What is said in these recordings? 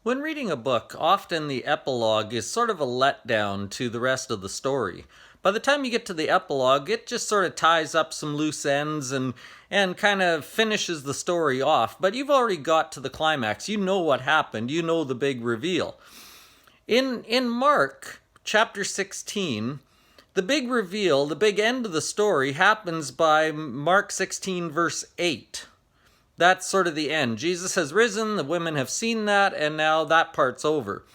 When reading a book, often the epilogue is sort of a letdown to the rest of the story. By the time you get to the epilogue, it just sort of ties up some loose ends and kind of finishes the story off. But you've already got to the climax. You know what happened. You know the big reveal. In Mark chapter 16, the big reveal, the big end of the story happens by Mark 16 verse 8. That's sort of the end. Jesus has risen, the women have seen that, and now that part's over.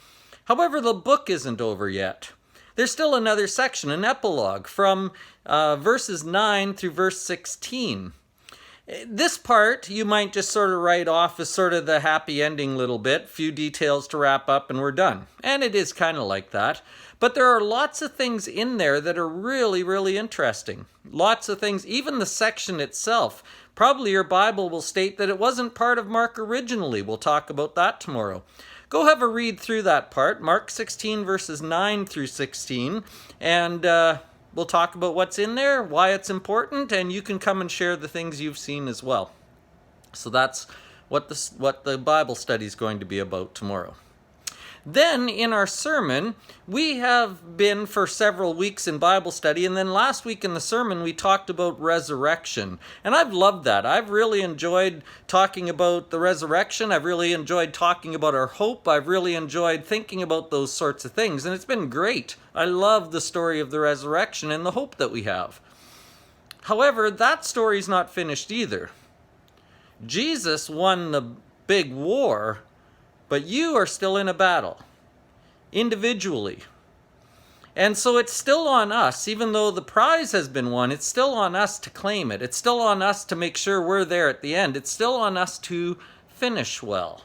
However, the book isn't over yet. There's still another section, an epilogue, from verses 9 through verse 16. This part you might just sort of write off as sort of the happy ending little bit, few details to wrap up and we're done. And it is kind of like that. But there are lots of things in there that are really, really interesting. Lots of things, even the section itself. Probably your Bible will state that it wasn't part of Mark originally. We'll talk about that tomorrow. Go have a read through that part, Mark 16 verses 9 through 16, and we'll talk about what's in there, why it's important, and you can come and share the things you've seen as well. So that's what the Bible study is going to be about tomorrow. Then in our sermon, we have been for several weeks in Bible study, and then last week in the sermon we talked about resurrection. And I've loved that. I've really enjoyed talking about the resurrection. I've really enjoyed talking about our hope. I've really enjoyed thinking about those sorts of things, and it's been great. I love the story of the resurrection and the hope that we have. However, that story's not finished either. Jesus won the big war, but you are still in a battle, individually. And so it's still on us, even though the prize has been won, it's still on us to claim it. It's still on us to make sure we're there at the end. It's still on us to finish well.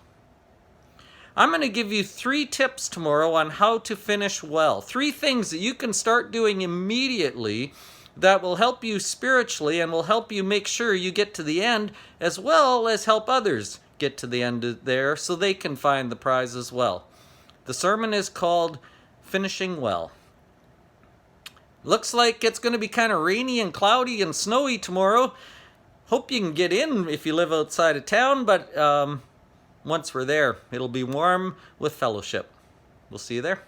I'm going to give you 3 tips tomorrow on how to finish well. 3 things that you can start doing immediately that will help you spiritually and will help you make sure you get to the end, as well as help others get to the end there so they can find the prize as well. The sermon is called Finishing Well. Looks like it's going to be kind of rainy and cloudy and snowy tomorrow. Hope you can get in if you live outside of town, but once we're there, it'll be warm with fellowship. We'll see you there.